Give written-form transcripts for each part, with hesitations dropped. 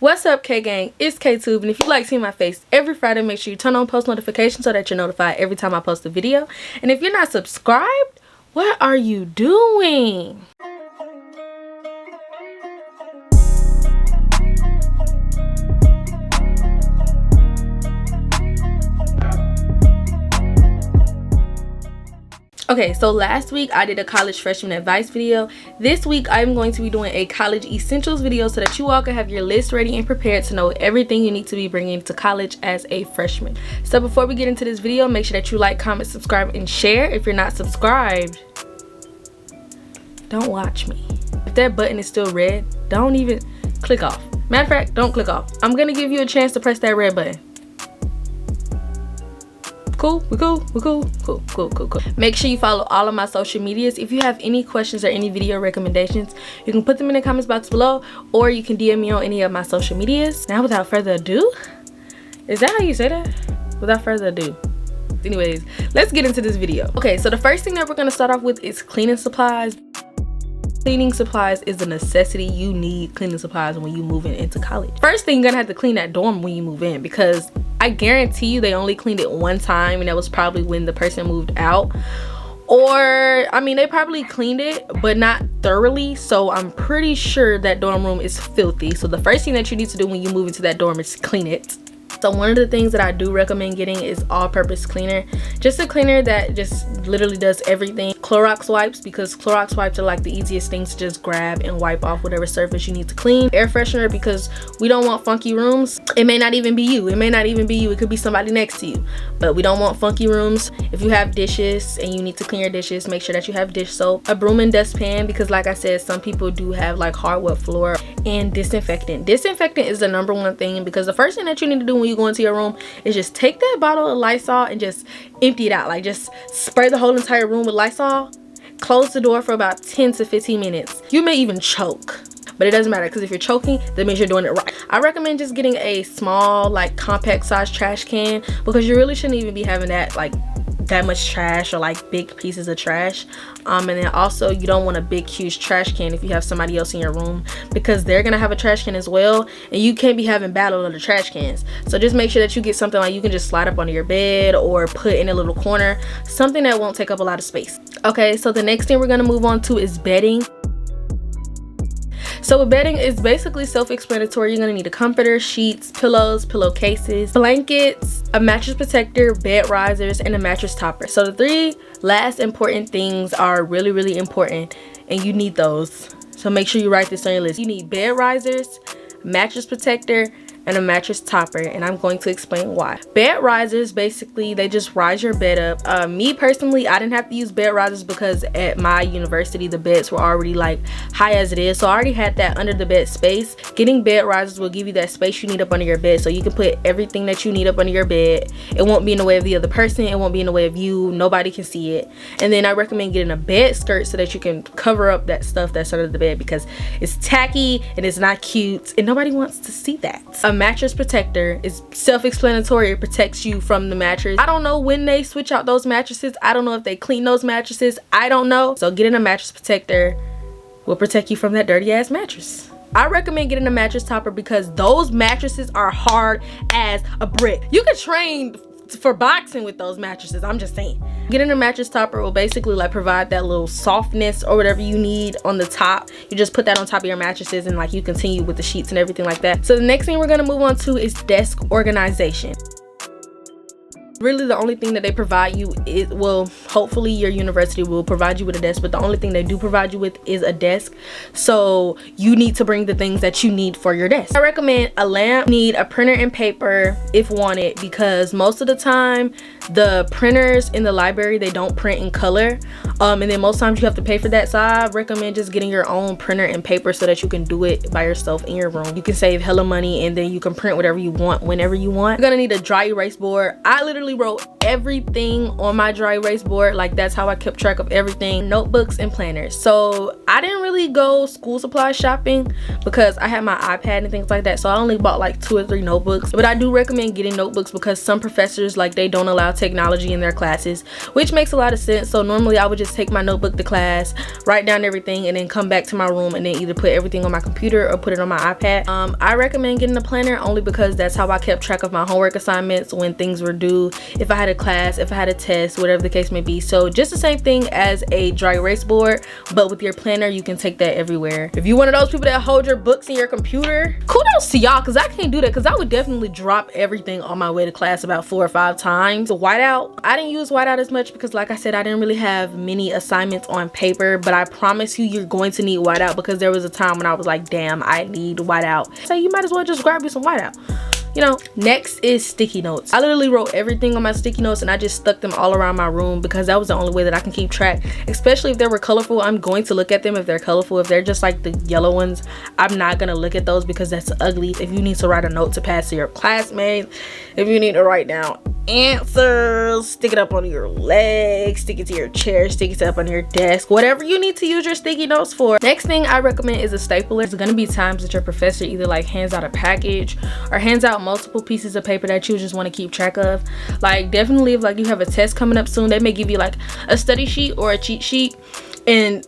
What's up, K gang? It's K-Tube, and if you like seeing my face every Friday, make sure you turn on post notifications so that you're notified every time I post a video. And if you're not subscribed, what are you doing? Okay, so last week I did a college freshman advice video. This week I'm going to be doing a college essentials video so that you all can have your list ready and prepared to know everything you need to be bringing to college as a freshman. So before we get into this video, make sure that you like, comment, subscribe, and share. If you're not subscribed, don't watch me. If that button is still red, don't even click off. Matter of fact, don't click off. I'm gonna give you a chance to press that red button. Cool. Make sure you follow all of my social medias. If you have any questions or any video recommendations, you can put them in the comments box below, or you can DM me on any of my social medias. Now, without further ado, is that how you say that? Without further ado. Anyways, let's get into this video. Okay, so the first thing that we're gonna start off with is cleaning supplies. Cleaning supplies is a necessity. You need cleaning supplies when you move into college. First thing, you're gonna have to clean that dorm when you move in, because I guarantee you they only cleaned it one time, and that was probably when the person moved out. Or I mean, they probably cleaned it but not thoroughly, so I'm pretty sure that dorm room is filthy. So the first thing that you need to do when you move into that dorm is clean it. So one of the things that I do recommend getting is all-purpose cleaner. Just a cleaner that just literally does everything. Clorox wipes, because Clorox wipes are like the easiest things to just grab and wipe off whatever surface you need to clean. Air freshener, because we don't want funky rooms. It may not even be you. It could be somebody next to you. But we don't want funky rooms. If you have dishes and you need to clean your dishes, make sure that you have dish soap. A broom and dustpan, because like I said, some people do have like hardwood floor. And disinfectant. Disinfectant is the #1 thing, because the first thing that you need to do when you go into your room is just take that bottle of Lysol and just empty it out. Like, just spray the whole entire room with Lysol. Close the door for about 10 to 15 minutes. You may even choke, but it doesn't matter, because if you're choking, that means you're doing it right. I recommend just getting a small, like, compact size trash can, because you really shouldn't even be having that, like, that much trash, or like big pieces of trash. And then also, you don't want a big huge trash can if you have somebody else in your room, because they're gonna have a trash can as well, and you can't be having battle of the trash cans. So just make sure that you get something like you can just slide up onto your bed or put in a little corner, something that won't take up a lot of space. Okay, so the next thing we're gonna move on to is bedding. So with bedding, it's basically self-explanatory. You're gonna need a comforter, sheets, pillows, pillowcases, blankets, a mattress protector, bed risers, and a mattress topper. So the 3 last important things are really important, and you need those. So make sure you write this on your list. You need bed risers, mattress protector, and a mattress topper, and I'm going to explain why. Bed risers, basically they just rise your bed up. Me personally, I didn't have to use bed risers because at my university the beds were already like high as it is, so I already had that under the bed space. Getting bed risers will give you that space you need up under your bed, so you can put everything that you need up under your bed. It won't be in the way of the other person, it won't be in the way of you, nobody can see it. And then I recommend getting a bed skirt so that you can cover up that stuff that's under the bed, because it's tacky and it's not cute and nobody wants to see that. A mattress protector is self-explanatory. It protects you from the mattress. I don't know when they switch out those mattresses. I don't know if they clean those mattresses. I don't know. So getting a mattress protector will protect you from that dirty ass mattress. I recommend getting a mattress topper, because those mattresses are hard as a brick. You can train for boxing with those mattresses, I'm just saying. Getting a mattress topper will basically like provide that little softness or whatever you need on the top. You just put that on top of your mattresses, and like you continue with the sheets and everything like that. So the next thing we're gonna move on to is desk organization. Really the only thing that they provide you is, well, hopefully your university will provide you with a desk, but the only thing they do provide you with is a desk. So you need to bring the things that you need for your desk. I recommend a lamp, need a printer and paper if wanted, because most of the time the printers in the library, they don't print in color, and then most times you have to pay for that. So I recommend just getting your own printer and paper so that you can do it by yourself in your room. You can save hella money, and then you can print whatever you want whenever you want. You're gonna need a dry erase board. I literally wrote everything on my dry erase board. board. Like that's how I kept track of everything. Notebooks and planners. So I didn't really go school supply shopping because I had my iPad and things like that, so I only bought like 2 or 3 notebooks. But I do recommend getting notebooks because some professors, like, they don't allow technology in their classes, which makes a lot of sense. So normally I would just take my notebook to class, write down everything, and then come back to my room and then either put everything on my computer or put it on my iPad. I recommend getting a planner only because that's how I kept track of my homework assignments, when things were due, if I had a class, if I had a test, whatever the case may be. So just the same thing as a dry erase board, but with your planner you can take that everywhere. If you're one of those people that hold your books in your computer, kudos to y'all, because I can't do that, because I would definitely drop everything on my way to class about 4 or 5 times. The whiteout, I didn't use whiteout as much because, like I said, I didn't really have many assignments on paper, but I promise you, you're going to need whiteout, because there was a time when I was like, damn, I need whiteout. So you might as well just grab you some whiteout, you know. Next is sticky notes. I literally wrote everything on my sticky notes and I just stuck them all around my room because that was the only way that I can keep track, especially if they were colorful. I'm going to look at them if they're colorful. If they're just like the yellow ones, I'm not gonna look at those because that's ugly. If you need to write a note to pass to your classmates, if you need to write down answers, stick it up on your leg, stick it to your chair, stick it up on your desk, whatever you need to use your sticky notes for. Next thing I recommend is a stapler. There's gonna be times that your professor either like hands out a package or hands out multiple pieces of paper that you just want to keep track of. Like definitely if like you have a test coming up soon, they may give you like a study sheet or a cheat sheet. And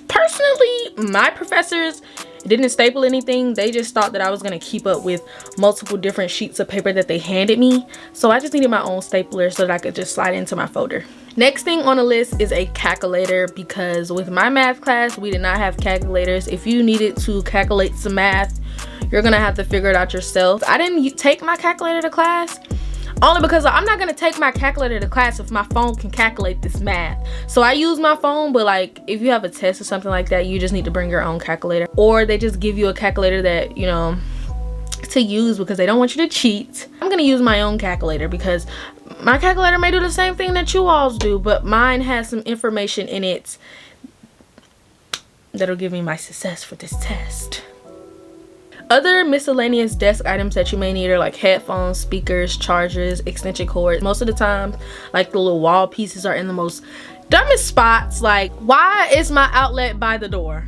personally, my professors didn't staple anything. They just thought that I was gonna keep up with multiple different sheets of paper that they handed me, so I just needed my own stapler so that I could just slide into my folder. Next thing on the list is a calculator, because with my math class we did not have calculators. If you needed to calculate some math, you're gonna have to figure it out yourself. I didn't take my calculator to class only because I'm not gonna take my calculator to class if my phone can calculate this math. So I use my phone, but like if you have a test or something like that, you just need to bring your own calculator, or they just give you a calculator that, you know, to use because they don't want you to cheat. I'm gonna use my own calculator because my calculator may do the same thing that you alls do, but mine has some information in it that'll give me my success for this test. Other miscellaneous desk items that you may need are like headphones, speakers, chargers, extension cords. Most of the time, like the little wall pieces are in the most dumbest spots. Like, why is my outlet by the door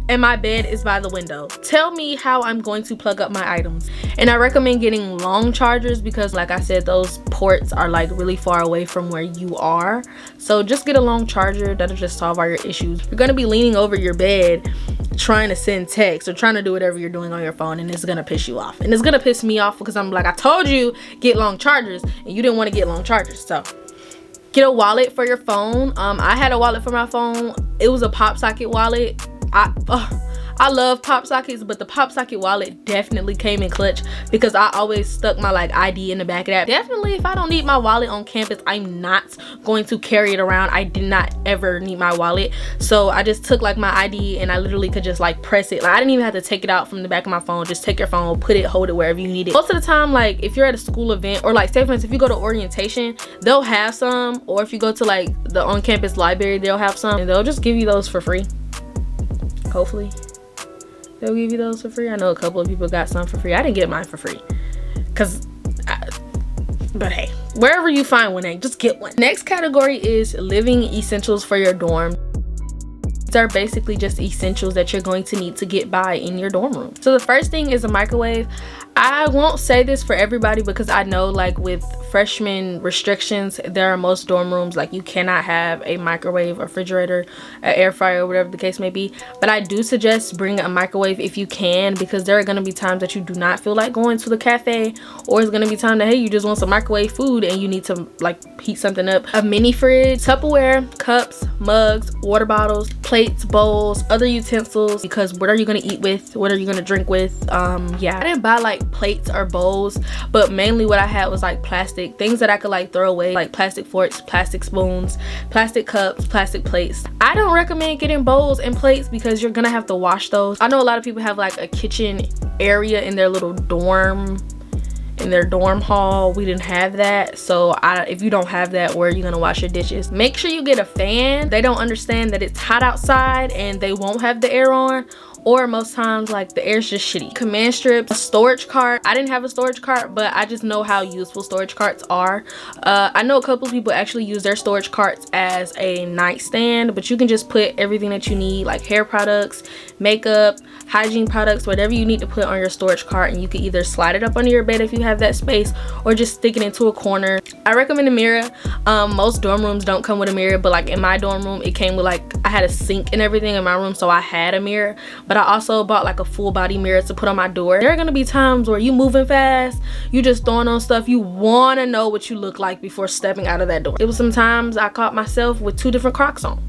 and my bed is by the window? Tell me how I'm going to plug up my items. And I recommend getting long chargers because, like I said, those ports are like really far away from where you are. So just get a long charger. That'll just solve all your issues. You're gonna be leaning over your bed trying to send text or trying to do whatever you're doing on your phone, and it's gonna piss you off. And it's gonna piss me off because I'm like, I told you get long chargers and you didn't want to get long chargers. So get a wallet for your phone. I had a wallet for my phone. It was a pop socket wallet. I love pop sockets, but the pop socket wallet definitely came in clutch because I always stuck my like ID in the back of that. Definitely if I don't need my wallet on campus, I'm not going to carry it around. I did not ever need my wallet, so I just took like my ID and I literally could just like press it. Like, I didn't even have to take it out from the back of my phone. Just take your phone, put it, hold it wherever you need it. Most of the time, like if you're at a school event, or like say for instance if you go to orientation, they'll have some, or if you go to like the on-campus library, they'll have some, and they'll just give you those for free. Hopefully they'll give you those for free. I know a couple of people got some for free. I didn't get mine for free but hey, wherever you find one, just get one. Next category is living essentials for your dorm. These are basically just essentials that you're going to need to get by in your dorm room. So the first thing is a microwave. I won't say this for everybody because I know like with freshman restrictions, there are most dorm rooms like you cannot have a microwave, refrigerator, an air fryer, whatever the case may be. But I do suggest bring a microwave if you can, because there are going to be times that you do not feel like going to the cafe, or it's going to be time that, hey, you just want some microwave food and you need to like heat something up. A mini fridge, Tupperware, cups, mugs, water bottles, plates, bowls, other utensils, because what are you going to eat with? What are you going to drink with? Yeah, I didn't buy like plates or bowls, but mainly what I had was like plastic things that I could like throw away, like plastic forks, plastic spoons, plastic cups, plastic plates. I don't recommend getting bowls and plates because you're gonna have to wash those. I know a lot of people have like a kitchen area in their little dorm, in their dorm hall. We didn't have that, so if you don't have that, where are you gonna wash your dishes? Make sure you get a fan. They don't understand that it's hot outside and they won't have the air on, or most times like the air's just shitty. Command strips, a storage cart. I didn't have a storage cart, but I just know how useful storage carts are. I know a couple of people actually use their storage carts as a nightstand, but you can just put everything that you need, like hair products, makeup, hygiene products, whatever you need to put on your storage cart, and you can either slide it up under your bed if you have that space or just stick it into a corner. I recommend a mirror. Most dorm rooms don't come with a mirror, but like in my dorm room it came with, like, I had a sink and everything in my room, so I had a mirror, but I also bought like a full body mirror to put on my door. There are gonna be times where you moving fast, you just throwing on stuff, you want to know what you look like before stepping out of that door. It was sometimes I caught myself with 2 different Crocs on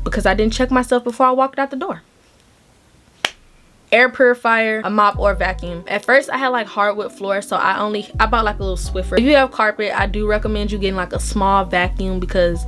because I didn't check myself before I walked out the door. Air purifier, a mop or vacuum. At first I had like hardwood floor, so I bought like a little Swiffer. If you have carpet, I do recommend you getting like a small vacuum because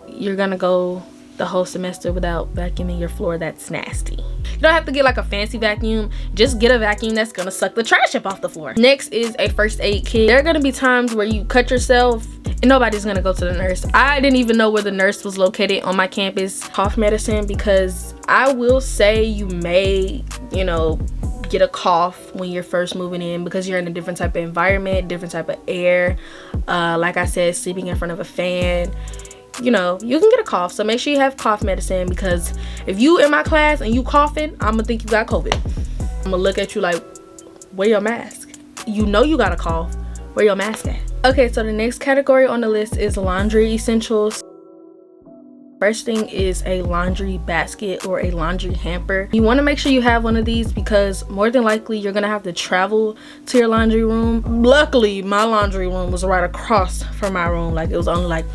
you're gonna go the whole semester without vacuuming your floor. That's nasty. You don't have to get like a fancy vacuum, just get a vacuum that's gonna suck the trash up off the floor. Next is a first aid kit. There are gonna be times where you cut yourself and nobody's gonna go to the nurse. I didn't even know where the nurse was located on my campus. Cough medicine, because I will say you may, you know, get a cough when you're first moving in because you're in a different type of environment, different type of air. Like I said, sleeping in front of a fan, you know, you can get a cough. So make sure you have cough medicine, because if you in my class and you coughing, I'm gonna think you got COVID. I'm gonna look at you like, wear your mask. You know you got a cough, where your mask at? Okay, so the next category on the list is laundry essentials. First thing is a laundry basket or a laundry hamper. You want to make sure you have one of these because more than likely you're gonna have to travel to your laundry room. Luckily my laundry room was right across from my room, like it was only like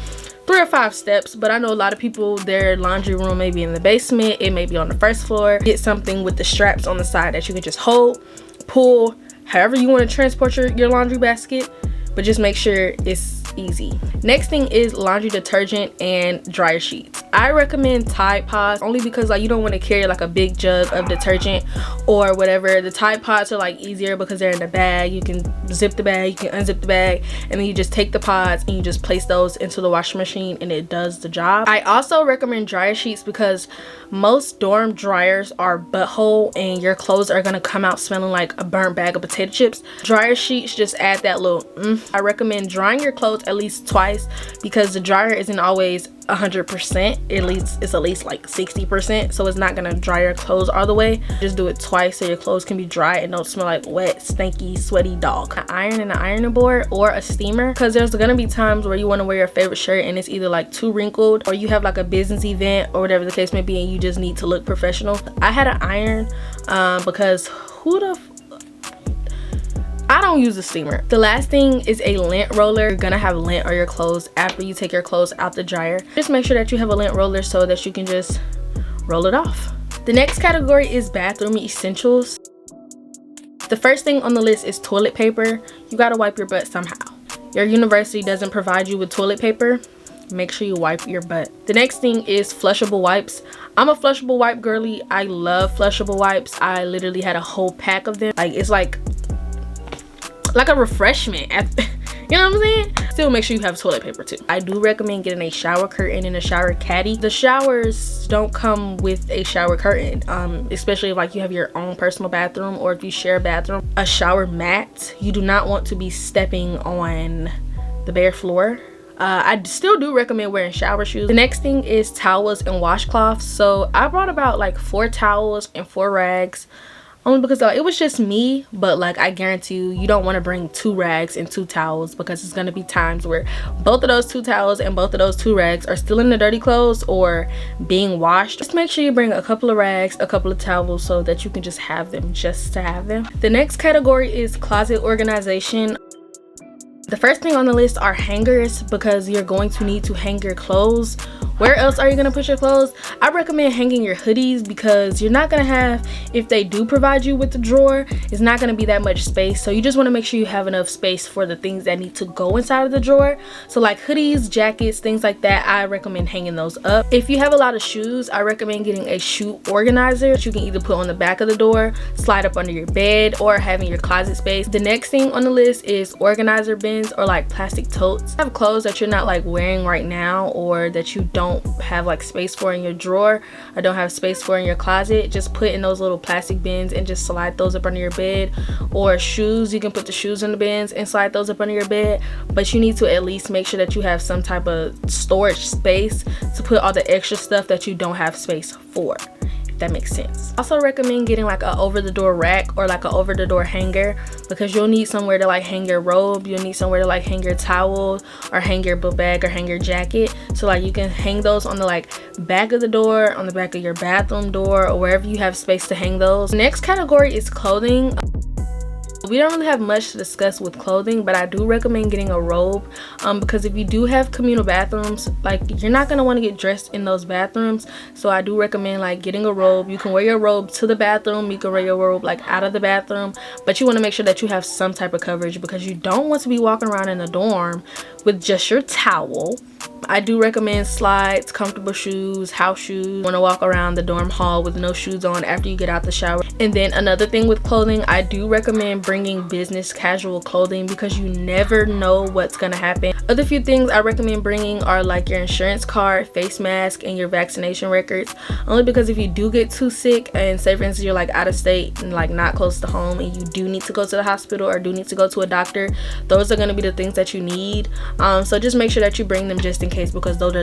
3 or 5 steps, but I know a lot of people, their laundry room may be in the basement, it may be on the first floor. Get something with the straps on the side that you can just hold, pull, however you want to transport your laundry basket, but just make sure it's easy. Next thing is laundry detergent and dryer sheets. I recommend Tide Pods only because like you don't want to carry like a big jug of detergent or whatever. The Tide Pods are like easier because they're in the bag. You can zip the bag, you can unzip the bag, and then you just take the pods and you just place those into the washing machine and it does the job. I also recommend dryer sheets because most dorm dryers are butthole and your clothes are gonna come out smelling like a burnt bag of potato chips. Dryer sheets just add that little I recommend drying your clothes at least twice because the dryer isn't always 100%. It's at least like 60%, so it's not gonna dry your clothes all the way. Just do it twice so your clothes can be dry and don't smell like wet, stinky, sweaty dog. An iron and an ironing board or a steamer, because there's gonna be times where you want to wear your favorite shirt and it's either like too wrinkled or you have like a business event or whatever the case may be and you just need to look professional. I had an iron because I don't use a steamer. The last thing is a lint roller. You're gonna have lint on your clothes after you take your clothes out the dryer. Just make sure that you have a lint roller so that you can just roll it off. The next category is bathroom essentials. The first thing on the list is toilet paper. You gotta wipe your butt somehow. Your university doesn't provide you with toilet paper, make sure you wipe your butt. The next thing is flushable wipes. I'm a flushable wipe girly. I love flushable wipes. I literally had a whole pack of them. Like, it's like a refreshment you know what I'm saying? Still make sure you have toilet paper too. I do recommend getting a shower curtain and a shower caddy. The showers don't come with a shower curtain, especially if like you have your own personal bathroom or if you share a bathroom. A shower mat, you do not want to be stepping on the bare floor. I still do recommend wearing shower shoes. The next thing is towels and washcloths. So I brought about like 4 towels and 4 rags. Only because it was just me, but like I guarantee you don't want to bring 2 rags and 2 towels because it's going to be times where both of those 2 towels and both of those 2 rags are still in the dirty clothes or being washed. Just make sure you bring a couple of rags, a couple of towels so that you can just have them just to have them. The next category is closet organization. The first thing on the list are hangers because you're going to need to hang your clothes. Where else are you going to put your clothes? I recommend hanging your hoodies because you're not going to have, if they do provide you with the drawer, it's not going to be that much space. So you just want to make sure you have enough space for the things that need to go inside of the drawer. So like hoodies, jackets, things like that, I recommend hanging those up. If you have a lot of shoes, I recommend getting a shoe organizer that you can either put on the back of the door, slide up under your bed, or having your closet space. The next thing on the list is organizer bins or like plastic totes. Have clothes that you're not like wearing right now or that you don't don't have like space for in your drawer or don't have space for in your closet, just put in those little plastic bins and just slide those up under your bed. Or shoes, you can put the shoes in the bins and slide those up under your bed, but you need to at least make sure that you have some type of storage space to put all the extra stuff that you don't have space for, if that makes sense. I also recommend getting like a over the door rack or like a over the door hanger, because you'll need somewhere to like hang your robe, you'll need somewhere to like hang your towel or hang your book bag or hang your jacket. So like you can hang those on the like back of the door, on the back of your bathroom door, or wherever you have space to hang those. Next category is clothing. We don't really have much to discuss with clothing, but I do recommend getting a robe, because if you do have communal bathrooms, like you're not going to want to get dressed in those bathrooms. So I do recommend like getting a robe. You can wear your robe to the bathroom, you can wear your robe like out of the bathroom, but you want to make sure that you have some type of coverage, because you don't want to be walking around in a dorm with just your towel. I do recommend slides, comfortable shoes, house shoes. You want to walk around the dorm hall with no shoes on after you get out the shower. And then another thing with clothing, I do recommend bringing business casual clothing, because you never know what's gonna happen. Other few things I recommend bringing are like your insurance card, face mask, and your vaccination records. Only because if you do get too sick, and say for instance you're like out of state and like not close to home, and you do need to go to the hospital or do need to go to a doctor, those are going to be the things that you need. So just make sure that you bring them just in case, because those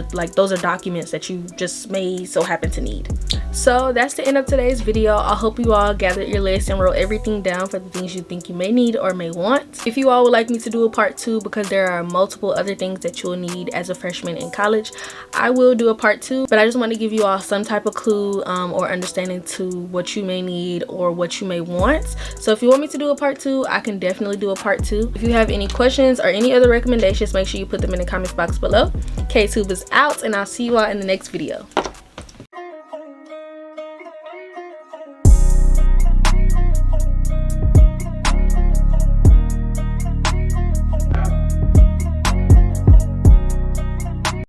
are documents that you just may so happen to need. So that's the end of today's video. I hope you all gathered your list and wrote everything down for the things you think you may need or may want. If you all would like me to do a part 2, because there are multiple other things that you'll need as a freshman in college, I will do a part 2, but I just want to give you all some type of clue or understanding to what you may need or what you may want. So if you want me to do a part 2, I can definitely do a part 2. If you have any questions or any other recommendations, make sure you put them in the comments box below. KTube is out, and I'll see you all in the next video.